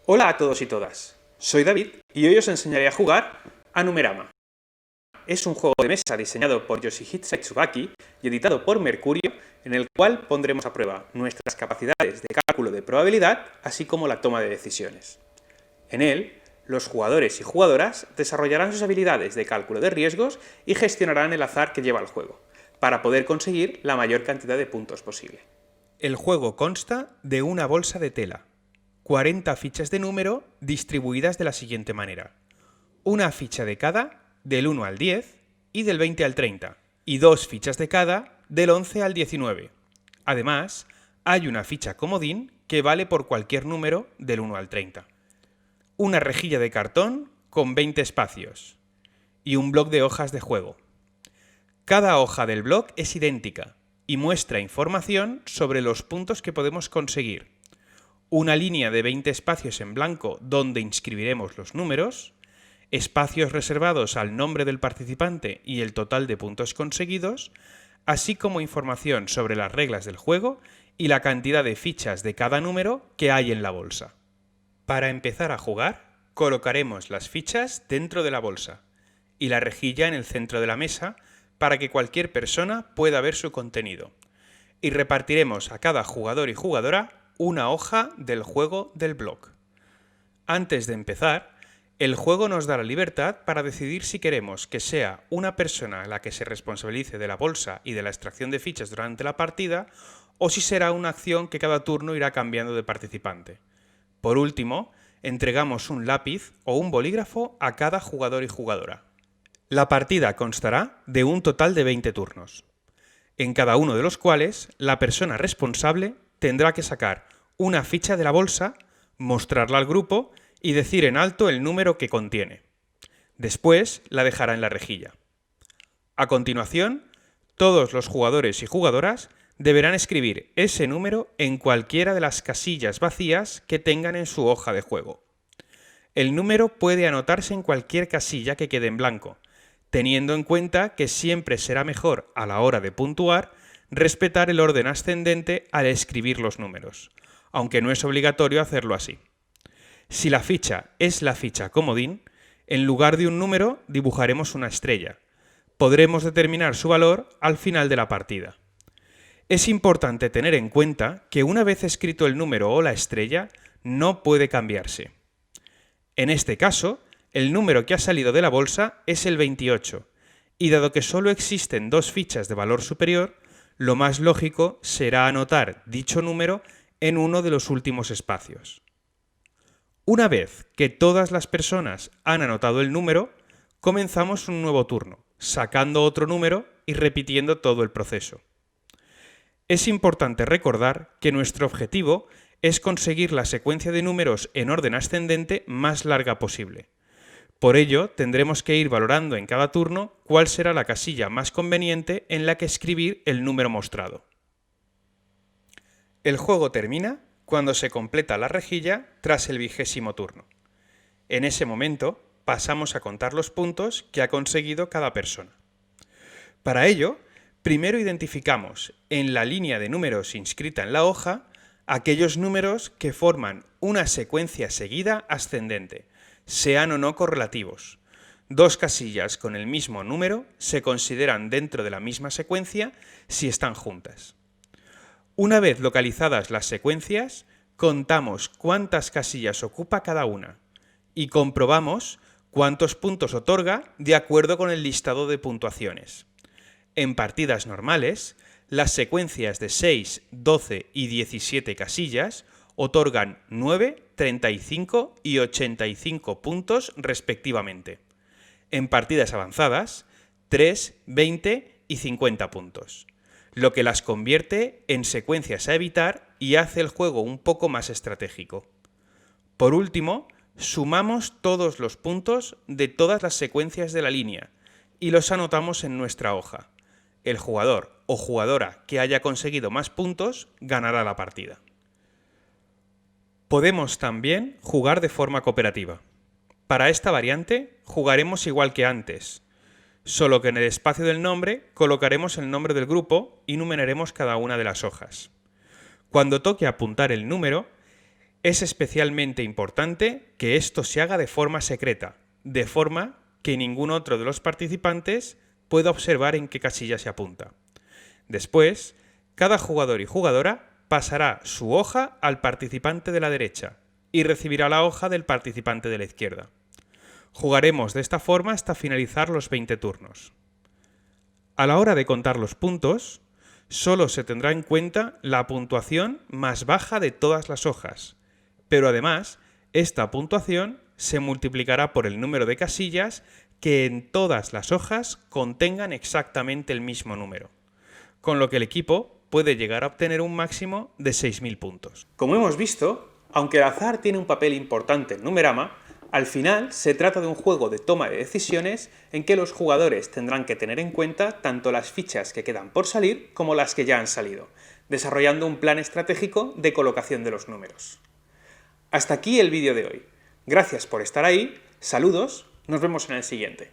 Hola a todos y todas, soy David y hoy os enseñaré a jugar a Numerama. Es un juego de mesa diseñado por Yoshihisa Tsubaki y editado por Mercurio, en el cual pondremos a prueba nuestras capacidades de cálculo de probabilidad, así como la toma de decisiones. En él, los jugadores y jugadoras desarrollarán sus habilidades de cálculo de riesgos y gestionarán el azar que lleva el juego, para poder conseguir la mayor cantidad de puntos posible. El juego consta de una bolsa de tela, 40 fichas de número distribuidas de la siguiente manera. Una ficha de cada del 1 al 10 y del 20 al 30, y dos fichas de cada del 11 al 19. Además, hay una ficha comodín que vale por cualquier número del 1 al 30. Una rejilla de cartón con 20 espacios y un bloc de hojas de juego. Cada hoja del bloc es idéntica y muestra información sobre los puntos que podemos conseguir. Una línea de 20 espacios en blanco donde inscribiremos los números, espacios reservados al nombre del participante y el total de puntos conseguidos, así como información sobre las reglas del juego y la cantidad de fichas de cada número que hay en la bolsa. Para empezar a jugar, colocaremos las fichas dentro de la bolsa y la rejilla en el centro de la mesa para que cualquier persona pueda ver su contenido. Y repartiremos a cada jugador y jugadora una hoja del juego del bloc. Antes de empezar, el juego nos da la libertad para decidir si queremos que sea una persona la que se responsabilice de la bolsa y de la extracción de fichas durante la partida, o si será una acción que cada turno irá cambiando de participante. Por último, entregamos un lápiz o un bolígrafo a cada jugador y jugadora. La partida constará de un total de 20 turnos, en cada uno de los cuales la persona responsable tendrá que sacar una ficha de la bolsa, mostrarla al grupo y decir en alto el número que contiene. Después la dejará en la rejilla. A continuación, todos los jugadores y jugadoras deberán escribir ese número en cualquiera de las casillas vacías que tengan en su hoja de juego. El número puede anotarse en cualquier casilla que quede en blanco, teniendo en cuenta que siempre será mejor a la hora de puntuar respetar el orden ascendente al escribir los números, aunque no es obligatorio hacerlo así. Si la ficha es la ficha comodín, en lugar de un número dibujaremos una estrella. Podremos determinar su valor al final de la partida. Es importante tener en cuenta que una vez escrito el número o la estrella, no puede cambiarse. En este caso, el número que ha salido de la bolsa es el 28, y dado que solo existen dos fichas de valor superior, lo más lógico será anotar dicho número en uno de los últimos espacios. Una vez que todas las personas han anotado el número, comenzamos un nuevo turno, sacando otro número y repitiendo todo el proceso. Es importante recordar que nuestro objetivo es conseguir la secuencia de números en orden ascendente más larga posible. Por ello, tendremos que ir valorando en cada turno cuál será la casilla más conveniente en la que escribir el número mostrado. El juego termina cuando se completa la rejilla tras el 20º turno. En ese momento, pasamos a contar los puntos que ha conseguido cada persona. Para ello, primero identificamos en la línea de números inscrita en la hoja aquellos números que forman una secuencia seguida ascendente, sean o no correlativos. Dos casillas con el mismo número se consideran dentro de la misma secuencia si están juntas. Una vez localizadas las secuencias, contamos cuántas casillas ocupa cada una y comprobamos cuántos puntos otorga de acuerdo con el listado de puntuaciones. En partidas normales, las secuencias de 6, 12 y 17 casillas otorgan 9, 35 y 85 puntos respectivamente. En partidas avanzadas, 3, 20 y 50 puntos, lo que las convierte en secuencias a evitar y hace el juego un poco más estratégico. Por último, sumamos todos los puntos de todas las secuencias de la línea y los anotamos en nuestra hoja. El jugador o jugadora que haya conseguido más puntos ganará la partida. Podemos también jugar de forma cooperativa. Para esta variante jugaremos igual que antes, solo que en el espacio del nombre colocaremos el nombre del grupo y numeraremos cada una de las hojas. Cuando toque apuntar el número, Es especialmente importante que esto se haga de forma secreta, de forma que ningún otro de los participantes pueda observar en qué casilla se apunta. Después, cada jugador y jugadora pasará su hoja al participante de la derecha y recibirá la hoja del participante de la izquierda. Jugaremos de esta forma hasta finalizar los 20 turnos. A la hora de contar los puntos, solo se tendrá en cuenta la puntuación más baja de todas las hojas, pero además, esta puntuación se multiplicará por el número de casillas que en todas las hojas contengan exactamente el mismo número, con lo que el equipo puede llegar a obtener un máximo de 6.000 puntos. Como hemos visto, aunque el azar tiene un papel importante en Numerama, al final se trata de un juego de toma de decisiones en que los jugadores tendrán que tener en cuenta tanto las fichas que quedan por salir como las que ya han salido, desarrollando un plan estratégico de colocación de los números. Hasta aquí el vídeo de hoy. Gracias por estar ahí, saludos, nos vemos en el siguiente.